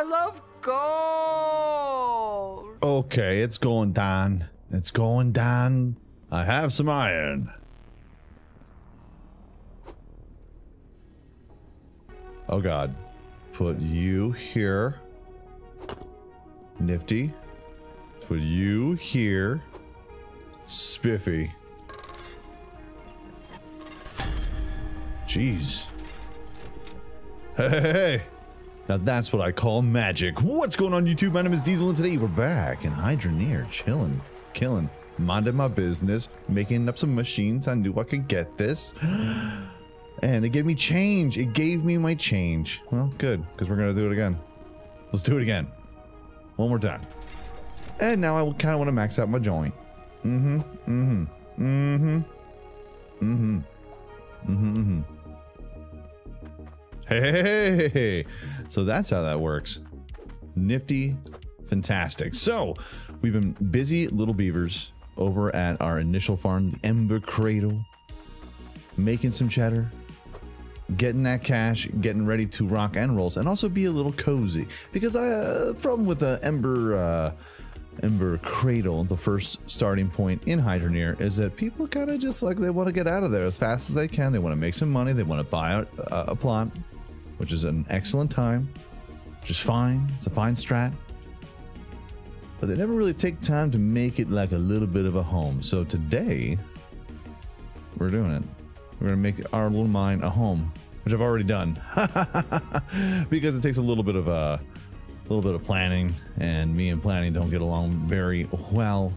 love gold. Okay, it's going down. It's going down. I have some iron. Oh god. Put you here. Nifty. Put you here. Spiffy. Jeez. Hey. Now that's what I call magic. What's going on YouTube? My name is Diesel and today we're back in Hydroneer, chilling, killing, minding my business, making up some machines. I knew I could get this. And it gave me change. It gave me my change. Well, good, because we're going to do it again. Let's do it again. One more time. And now I kind of want to max out my joint. Hey, so that's how that works. Nifty, fantastic. So we've been busy little beavers over at our initial farm, the Ember Cradle, making some cheddar, getting that cash, getting ready to rock and rolls, and also be a little cozy. Because the problem with the Ember Cradle, the first starting point in Hydroneer, is that people kind of just like, they want to get out of there as fast as they can. They want to make some money. They want to buy a plot, which is an excellent time, which is fine. It's a fine strat. But they never really take time to make it like a little bit of a home. So today, we're doing it. We're going to make our little mine a home, which I've already done. Because it takes a little bit of planning, and me and planning don't get along very well.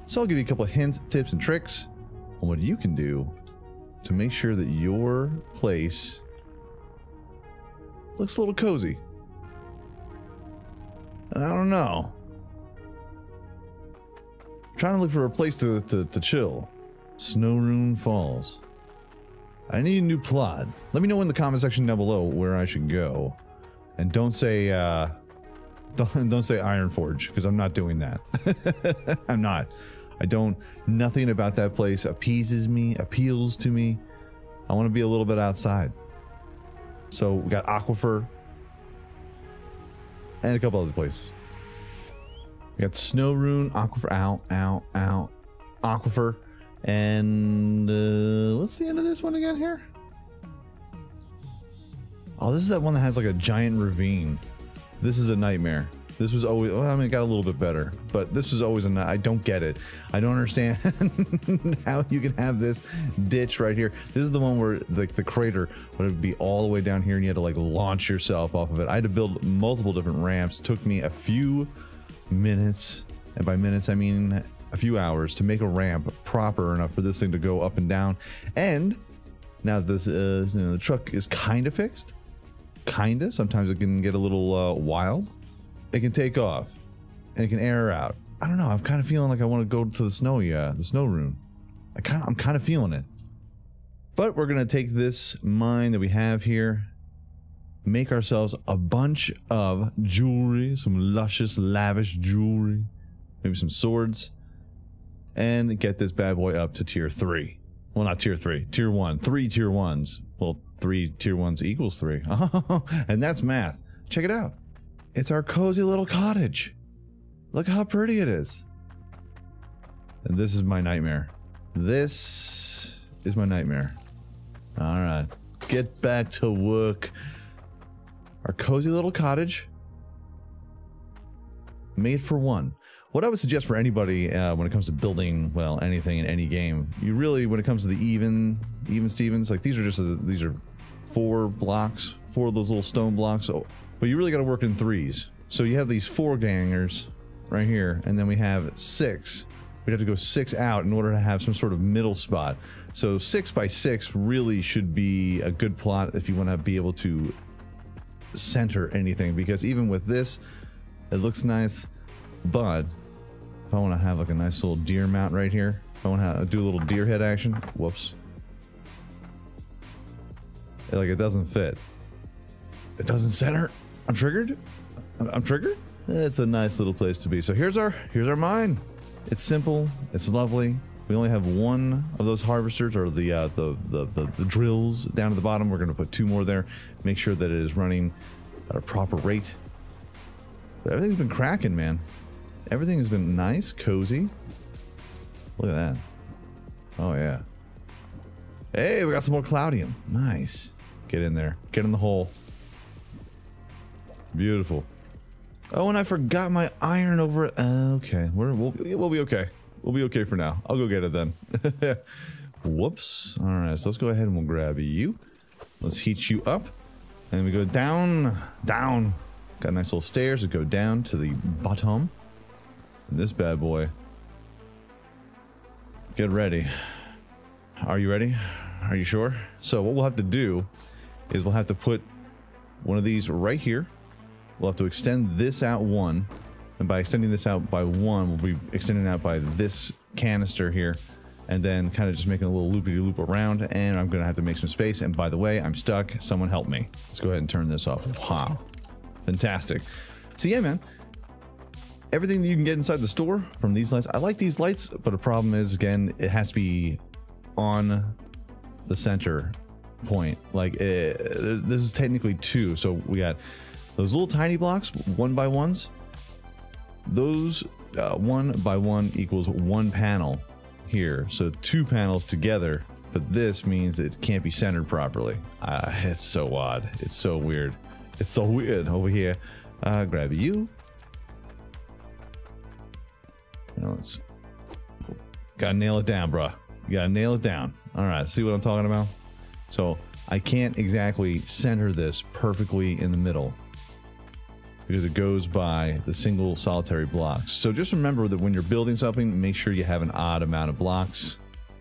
So I'll give you a couple of hints, tips, and tricks on what you can do to make sure that your place looks a little cozy. I don't know. I'm trying to look for a place to chill. Snowrune Falls. I need a new plot. Let me know in the comment section down below where I should go. And don't say don't say Iron Forge, because I'm not doing that. I'm not. Nothing about that place appeases me, appeals to me. I want to be a little bit outside. So we got Aquifer and a couple other places. We got Snowrune, Aquifer, Aquifer, and what's the end of this one again here? Oh, this is that one that has like a giant ravine. This is a nightmare. This was always, well, I mean, it got a little bit better, but this was always I don't get it. I don't understand how you can have this ditch right here. This is the one where like the crater would be all the way down here and you had to like launch yourself off of it. I had to build multiple different ramps. It took me a few minutes, and by minutes I mean a few hours, to make a ramp proper enough for this thing to go up and down. And now this, the truck is kind of fixed. Kinda. Sometimes it can get a little wild. It can take off and it can air out. I don't know. I'm kind of feeling like I want to go to the snow rune. I'm kind of feeling it. But we're gonna take this mine that we have here, make ourselves a bunch of jewelry, some luscious, lavish jewelry, maybe some swords, and get this bad boy up to tier 3. Well, not tier 3, tier 1. 3 tier 1s. Well, 3 tier 1s equals 3. Oh, and that's math. Check it out. It's our cozy little cottage. Look how pretty it is. And this is my nightmare. This is my nightmare. All right, get back to work. Our cozy little cottage, made for one. What I would suggest for anybody when it comes to building, well, anything in any game, you really, when it comes to the even Stevens, like these are 4 blocks, 4 of those little stone blocks. So, but you really got to work in 3s. So you have these 4 gangers right here, and then we have 6. We'd have to go 6 out in order to have some sort of middle spot. So 6 by 6 really should be a good plot if you want to be able to center anything, because even with this, it looks nice, but if I want to have like a nice little deer mount right here, if I want to do a little deer head action, whoops, like it doesn't fit. It doesn't center. I'm triggered. I'm triggered. It's a nice little place to be. So here's our mine. It's simple. It's lovely. We only have 1 of those harvesters, or the drills down at the bottom. We're going to put 2 more there. Make sure that it is running at a proper rate. But everything's been cracking, man. Everything has been nice, cozy. Look at that. Oh yeah. Hey, we got some more cloudium. Nice. Get in there. Get in the hole. Beautiful. Oh, and I forgot my iron over it. Okay, we'll be okay. We'll be okay for now. I'll go get it then. Whoops. All right, so let's go ahead and we'll grab you. Let's heat you up. And we go down, down. Got nice little stairs that go down to the bottom. And this bad boy. Get ready. Are you ready? Are you sure? So what we'll have to do is we'll have to put one of these right here. We'll have to extend this out one. And by extending this out by one, we'll be extending out by this canister here. And then kind of just making a little loopy-loop around. And I'm going to have to make some space. And by the way, I'm stuck. Someone help me. Let's go ahead and turn this off. Wow. Fantastic. So yeah, man. Everything that you can get inside the store from these lights. I like these lights, but the problem is, again, it has to be on the center point. Like, this is technically two. So we got those little tiny blocks, 1x1s. Those 1x1 equals one panel here. So two panels together, but this means it can't be centered properly. It's so odd. It's so weird. It's so weird over here. Grab you. Now let's gotta nail it down, bruh. You gotta nail it down. All right, see what I'm talking about? So I can't exactly center this perfectly in the middle because it goes by the single solitary blocks. So just remember that when you're building something, make sure you have an odd amount of blocks.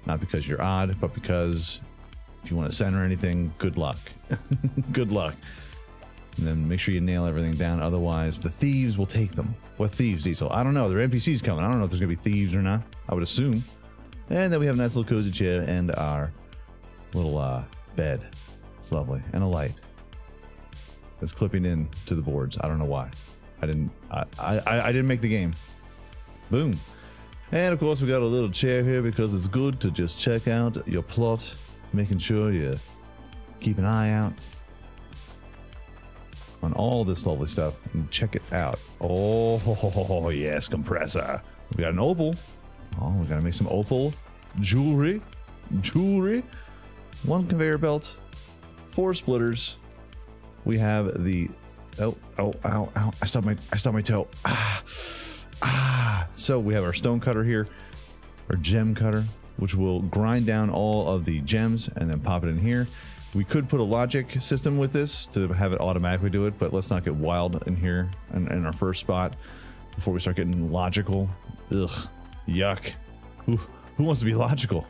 Not because you're odd, but because if you want to center anything, good luck. Good luck. And then make sure you nail everything down. Otherwise, the thieves will take them. What thieves, Diesel? I don't know. There are NPCs coming. I don't know if there's going to be thieves or not. I would assume. And then we have a nice little cozy chair and our little bed. It's lovely. And a light that's clipping in to the boards. I don't know why. I didn't make the game. Boom. And of course, we got a little chair here because it's good to just check out your plot, making sure you keep an eye out on all this lovely stuff and check it out. Oh yes, compressor. We got an opal. Oh, we gotta make some opal jewelry. One conveyor belt, 4 splitters. We have the ow. I stubbed my toe. So we have our stone cutter here, our gem cutter, which will grind down all of the gems and then pop it in here. We could put a logic system with this to have it automatically do it, but let's not get wild in here in our first spot before we start getting logical. Ugh, yuck. Who wants to be logical?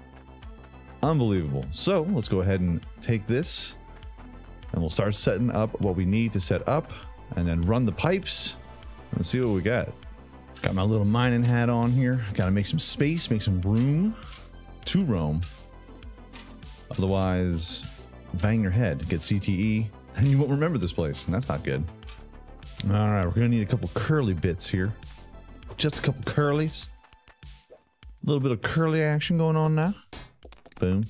Unbelievable. So let's go ahead and take this and we'll start setting up what we need to set up and then run the pipes and see what we got. Got my little mining hat on here. Gotta make some space, make some room to roam. Otherwise, bang your head, get CTE, and you won't remember this place, and that's not good. All right, we're gonna need a couple curly bits here. Just a couple curlies. A little bit of curly action going on now. Boom.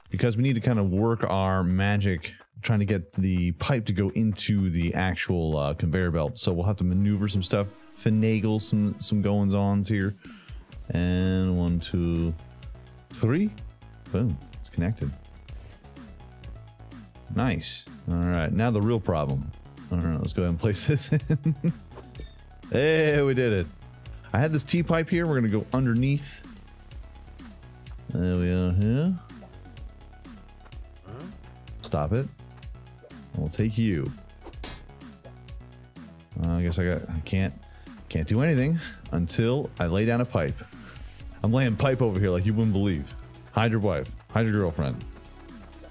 Because we need to kind of work our magic, trying to get the pipe to go into the actual conveyor belt. So we'll have to maneuver some stuff, finagle some goings-ons here. And 1, 2, 3. Boom, it's connected. Nice. All right, now the real problem. All right, let's go ahead and place this in. Hey, we did it. I had this T-pipe here. We're gonna go underneath. There we are here. Stop it. We'll take you. I guess I can't do anything until I lay down a pipe. I'm laying pipe over here like you wouldn't believe. Hide your wife. Hide your girlfriend.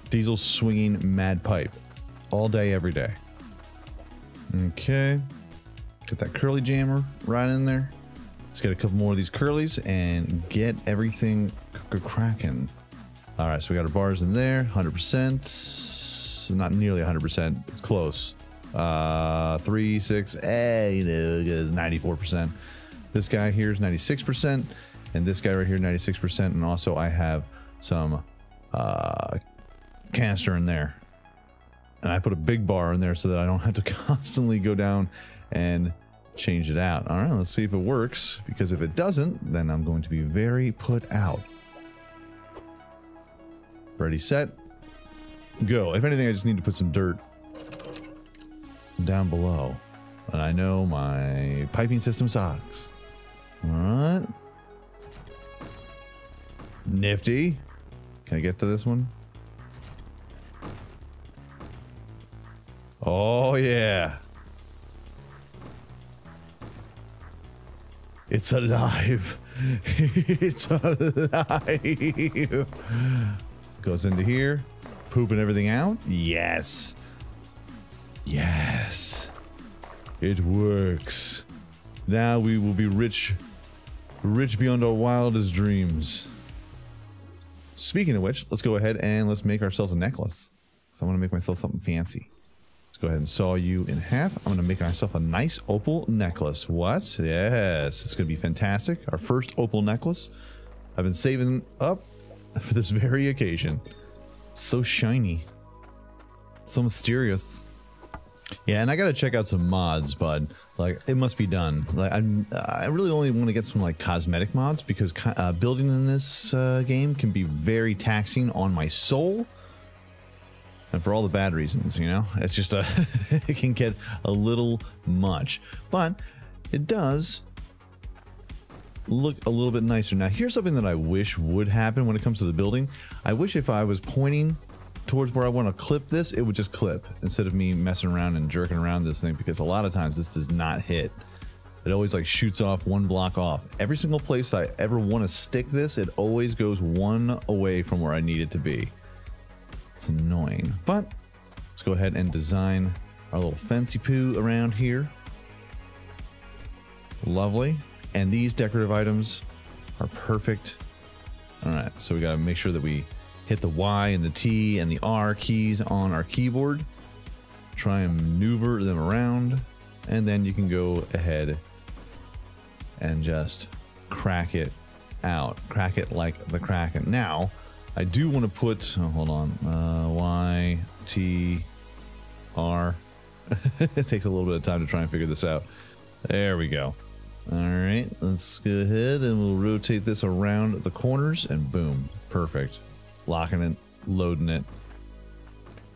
Diesel swinging mad pipe all day, every day. Okay. Get that curly jammer right in there. Let's get a couple more of these curlies and get everything cracking. All right, so we got our bars in there, 100%. Not nearly 100%. It's close. 3, 6, 94%. This guy here is 96%, and this guy right here 96%. And also, I have some canister in there, and I put a big bar in there so that I don't have to constantly go down and change it out. All right, let's see if it works, because if it doesn't, then I'm going to be very put out. Ready, set, go. If anything, I just need to put some dirt down below. And I know my piping system sucks. All right. Nifty. Can I get to this one? Oh, yeah. It's alive. It's alive. Goes into here. Pooping everything out. Yes. Yes. It works. Now we will be rich. Rich beyond our wildest dreams. Speaking of which, let's go ahead and let's make ourselves a necklace. So I want to make myself something fancy. Let's go ahead and saw you in half. I'm going to make myself a nice opal necklace. What? Yes. It's going to be fantastic. Our first opal necklace. I've been saving up for this very occasion. So shiny. So mysterious. Yeah, and I gotta check out some mods, bud. Like, it must be done. Like, I really only want to get some like cosmetic mods, because building in this game can be very taxing on my soul, and for all the bad reasons. You know, it's just it can get a little much, but it does look a little bit nicer. Now, here's something that I wish would happen when it comes to the building. I wish if I was pointing towards where I want to clip this, it would just clip instead of me messing around and jerking around this thing, because a lot of times this does not hit. It always like shoots off one block off. Every single place I ever want to stick this, it always goes one away from where I need it to be. It's annoying, but let's go ahead and design our little fancy poo around here. Lovely. And these decorative items are perfect. All right, so we got to make sure that we hit the Y and the T and the R keys on our keyboard. Try and maneuver them around, and then you can go ahead and just crack it out. Crack it like the Kraken. Now, I do want to put, oh, hold on, Y, T, R. It takes a little bit of time to try and figure this out. There we go. All right, let's go ahead and we'll rotate this around the corners, and boom, perfect. Locking it, loading it,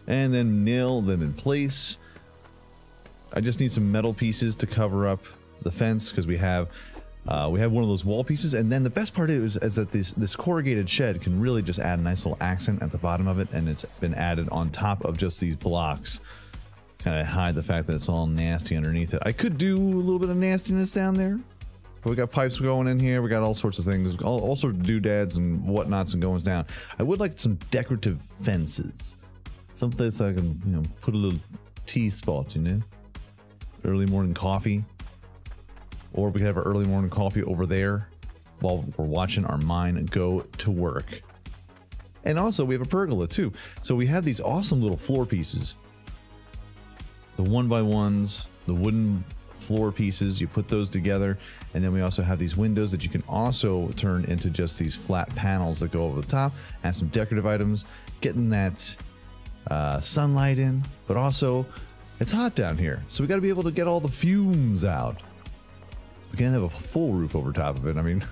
and then nail them in place. I just need some metal pieces to cover up the fence, because we have one of those wall pieces. And then the best part is that this corrugated shed can really just add a nice little accent at the bottom of it, and it's been added on top of just these blocks. Kind of hide the fact that it's all nasty underneath it. I could do a little bit of nastiness down there. But we got pipes going in here. We got all sorts of things, all sorts of doodads and whatnots and goings down. I would like some decorative fences, something so I can, you know, put a little tea spot, you know, early morning coffee, or we could have our early morning coffee over there while we're watching our mine go to work. And also we have a pergola too. So we have these awesome little floor pieces, the 1x1s, the wooden floor pieces. You put those together, and then we also have these windows that you can also turn into just these flat panels that go over the top. Add some decorative items, getting that sunlight in, but also it's hot down here, so we got to be able to get all the fumes out. We can't have a full roof over top of it. I mean,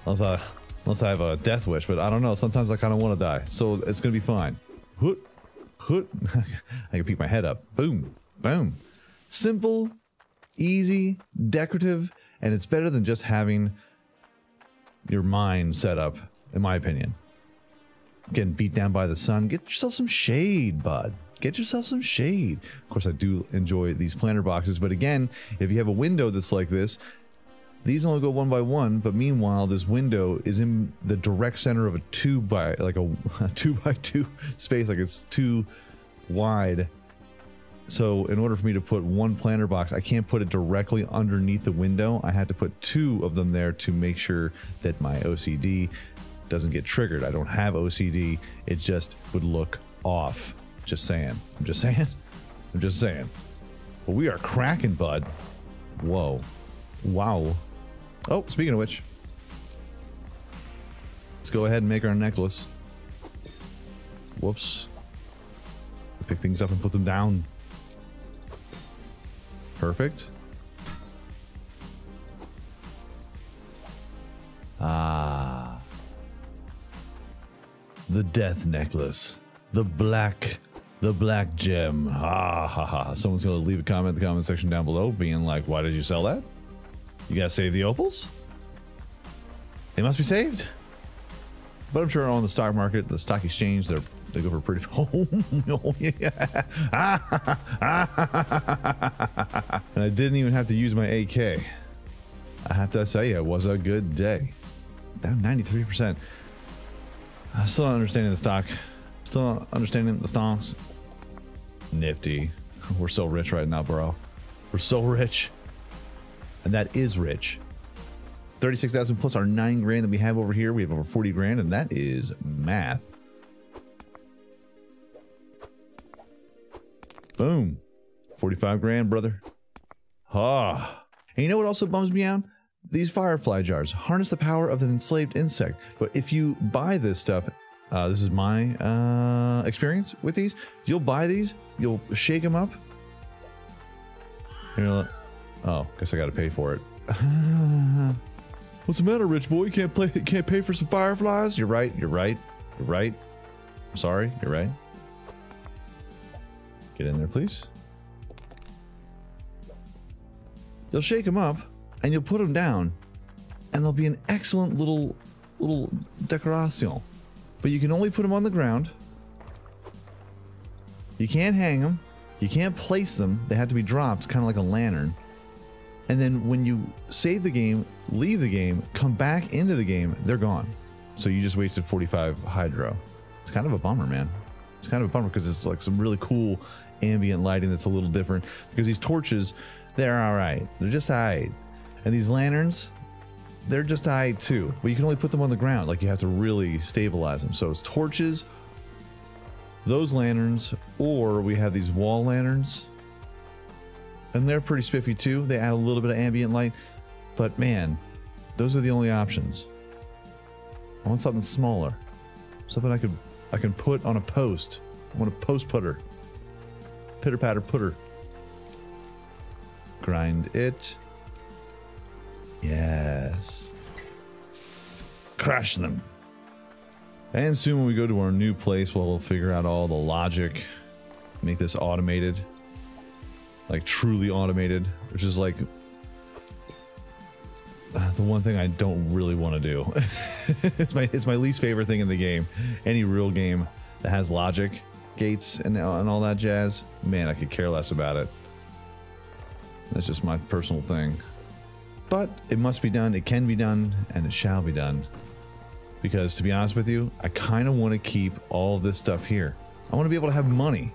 unless I have a death wish, but I don't know. Sometimes I kind of want to die, so it's gonna be fine. Hoot, hoot. I can peek my head up. Boom, boom. Simple, easy, decorative, and it's better than just having your mine set up, in my opinion. Getting beat down by the sun. Get yourself some shade, bud. Get yourself some shade. Of course, I do enjoy these planter boxes, but again, if you have a window that's like this, these only go 1x1, but meanwhile, this window is in the direct center of a 2x2 space, like it's too wide. So in order for me to put one planter box, I can't put it directly underneath the window. I had to put two of them there to make sure that my OCD doesn't get triggered. I don't have OCD. It just would look off. Just saying. I'm just saying. I'm just saying. But we are cracking, bud. Whoa. Wow. Oh, speaking of which, let's go ahead and make our necklace. Whoops. Pick things up and put them down. Perfect. Ah. The death necklace. The black gem. Ha ha ha. Someone's gonna leave a comment in the comment section down below being like, why did you sell that? You gotta save the opals? They must be saved. But I'm sure on the stock market, the stock exchange, they go for pretty. Oh no, yeah. And I didn't even have to use my AK. I have to say, it was a good day. Down 93%. I'm still not understanding the stock. Still not understanding the stocks. Nifty. We're so rich right now, bro. We're so rich. And that is rich. 36,000 plus our 9 grand that we have over here. We have over 40 grand, and that is math. Boom. 45 grand, brother. Ah. And you know what also bums me out? These firefly jars harness the power of an enslaved insect. But if you buy this stuff, this is my experience with these. You'll buy these, you'll shake them up. You know, oh, guess I got to pay for it. What's the matter, rich boy? You can't pay for some fireflies? You're right. You're right. You're right. I'm sorry. You're right. Get in there, please. You'll shake them up, and you'll put them down, and they'll be an excellent little decoration. But you can only put them on the ground. You can't hang them. You can't place them. They have to be dropped, kind of like a lantern. And then when you save the game, leave the game, come back into the game, they're gone. So you just wasted 45 hydro. It's kind of a bummer, man. It's kind of a bummer because it's like some really cool ambient lighting that's a little different. Because these torches, they're all right. They're just all right. And these lanterns, they're just all right too. But you can only put them on the ground. Like you have to really stabilize them. So it's torches, those lanterns, or we have these wall lanterns. And they're pretty spiffy too. They add a little bit of ambient light. But man, those are the only options. I want something smaller. Something I can put on a post. I want a post putter. Pitter patter putter. Grind it. Yes. Crash them. And soon when we go to our new place, we'll figure out all the logic. Make this automated. Like truly automated, which is like the one thing I don't really want to do. it's my least favorite thing in the game. Any real game that has logic gates and all that jazz, man, I could care less about it. That's just my personal thing. But it must be done, it can be done, and it shall be done. Because to be honest with you, I kind of want to keep all of this stuff here. I want to be able to have money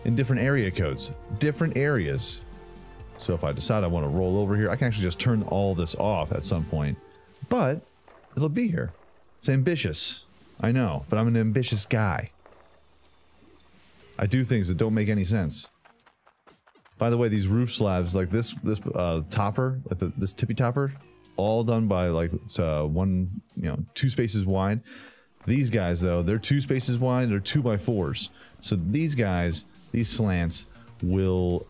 in different area codes, different areas. So if I decide I want to roll over here, I can actually just turn all this off at some point. But it'll be here. It's ambitious. I know, but I'm an ambitious guy. I do things that don't make any sense. By the way, these roof slabs, like this topper, like this tippy topper, all done by like it's 2 spaces wide. These guys though, they're 2 spaces wide. They're 2x4s. So these guys, these slants will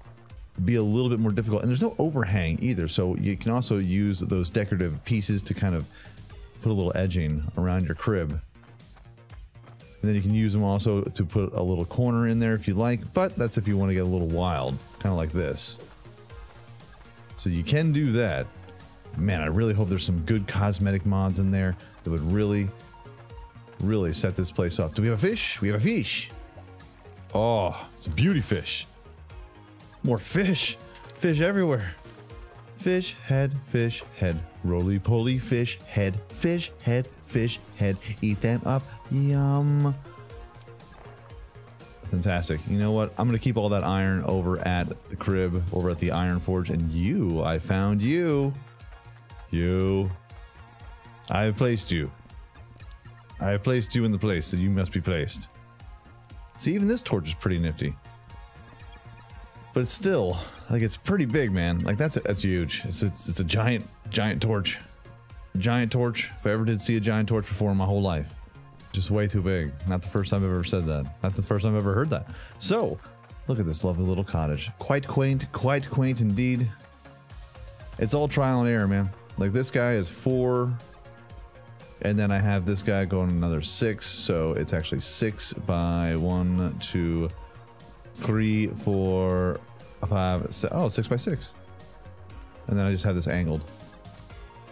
be a little bit more difficult, and there's no overhang either. So you can also use those decorative pieces to kind of put a little edging around your crib. And then you can use them also to put a little corner in there if you like, but that's if you want to get a little wild, kind of like this. So you can do that. Man, I really hope there's some good cosmetic mods in there that would really set this place up. Do we have a fish? We have a fish. Oh, it's a beauty fish. More fish. Fish everywhere. Fish head, roly-poly fish head, fish head. Eat them up. Yum. Fantastic. You know what? I'm going to keep all that iron over at the crib, over at the iron forge. And I found you. I have placed you. I have placed you in the place that you must be placed. See, even this torch is pretty nifty. But it's still, like, it's pretty big, man. Like, that's huge. It's a giant torch. Giant torch. If I ever did see a giant torch before in my whole life. Just way too big. Not the first time I've ever said that. Not the first time I've ever heard that. So, look at this lovely little cottage. Quite quaint indeed. It's all trial and error, man. Like this guy is 4, and then I have this guy going another 6, so it's actually 6 by 1, 2, 3, 4, 5, 6. Oh, 6 by 6. And then I just have this angled.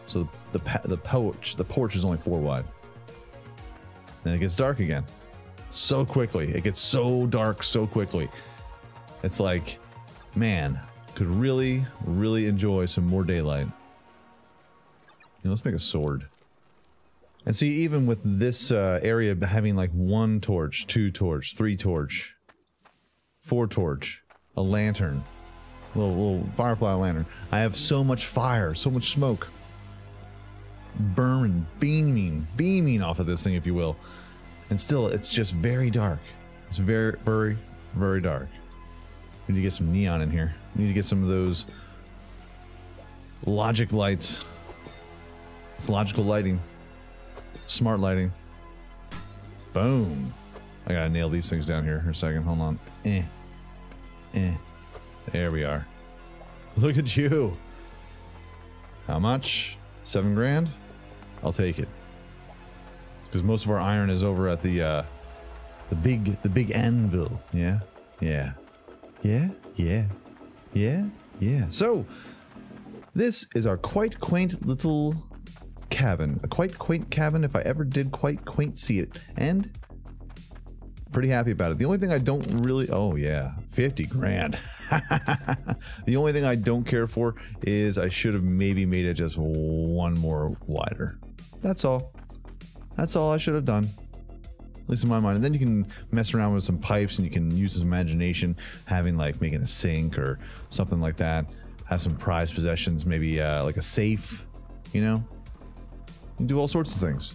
So the porch is only 4 wide. Then it gets dark again. So quickly. It gets so dark so quickly. It's like, man, could really, really enjoy some more daylight. You know, let's make a sword. And see, even with this area having like 1 torch, 2 torch, 3 torch, 4 torch, a lantern, little firefly lantern. I have so much fire, so much smoke. Burning, beaming off of this thing, if you will. And still, it's just very dark. It's very, very, very dark. We need to get some neon in here. We need to get some of those logic lights. It's logical lighting. Smart lighting. Boom. I gotta nail these things down here for a second. Hold on. There we are. Look at you. How much? 7 grand? I'll take it. Because most of our iron is over at the big anvil. Yeah? Yeah. Yeah? Yeah. Yeah? Yeah. So, this is our quite quaint little cabin. A quite quaint cabin, if I ever did quite quaint see it. And pretty happy about it. The only thing I don't really... Oh, yeah. 50 grand. The only thing I don't care for is I should have maybe made it just 1 more wider. That's all. That's all I should have done. At least in my mind. And then you can mess around with some pipes and you can use his imagination, having like making a sink or something like that. Have some prized possessions, maybe like a safe, you know? You can do all sorts of things.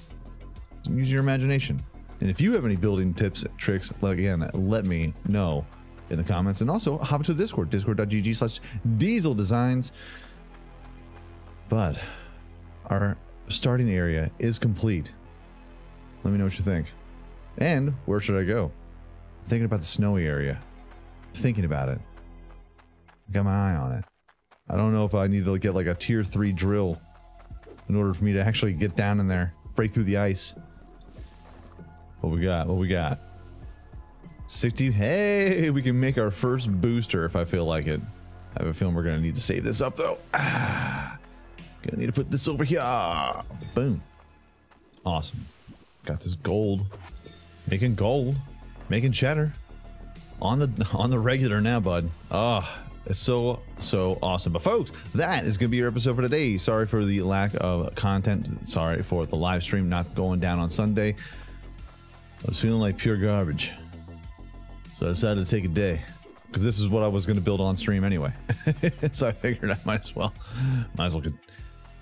Use your imagination. And if you have any building tips, tricks, like again, let me know in the comments. And also hop to the Discord, discord.gg/DieselDesigns. But our starting area is complete. Let me know what you think. And where should I go? Thinking about the snowy area. Thinking about it. Got my eye on it. I don't know if I need to get like a tier 3 drill in order for me to actually get down in there, break through the ice. What we got? What we got? 60. Hey, we can make our first booster if I feel like it. I have a feeling we're gonna need to save this up though. Gonna need to put this over here. Boom. Awesome. Got this gold. Making gold. Making cheddar. On the regular now, bud. It's so awesome. But folks, that is gonna be your episode for today. Sorry for the lack of content. Sorry for the live stream not going down on Sunday. I was feeling like pure garbage. So I decided to take a day. Because this is what I was going to build on stream anyway. So I figured I might as well you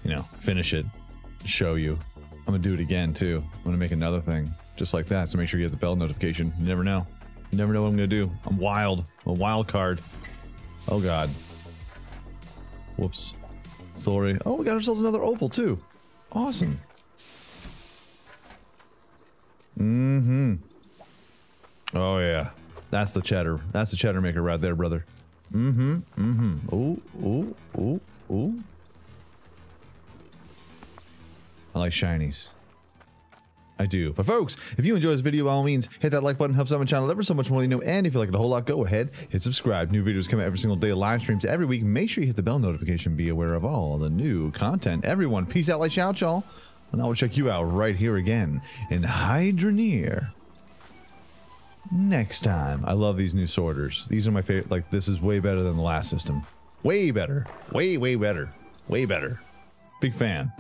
know, finish it, show you. I'm going to do it again too. I'm going to make another thing just like that. So make sure you get the bell notification. You never know. You never know what I'm going to do. I'm wild. I'm a wild card. Oh God. Whoops. Sorry. Oh, we got ourselves another opal too. Awesome. Mm-hmm. Oh yeah. That's the cheddar. That's the cheddar maker right there, brother. Mm-hmm. Mm-hmm. Ooh, ooh, ooh, ooh. I like shinies. I do. But folks, if you enjoy this video, by all means, hit that like button, helps out my channel ever so much more than you know. And if you like it a whole lot, go ahead, hit subscribe. New videos come out every single day, live streams every week. Make sure you hit the bell notification, be aware of all the new content. Everyone, peace out, like shout, y'all. And I will check you out right here again in Hydroneer next time. I love these new sorters. These are my favorite. Like, this is way better than the last system. Way better. Way better. Way better. Big fan.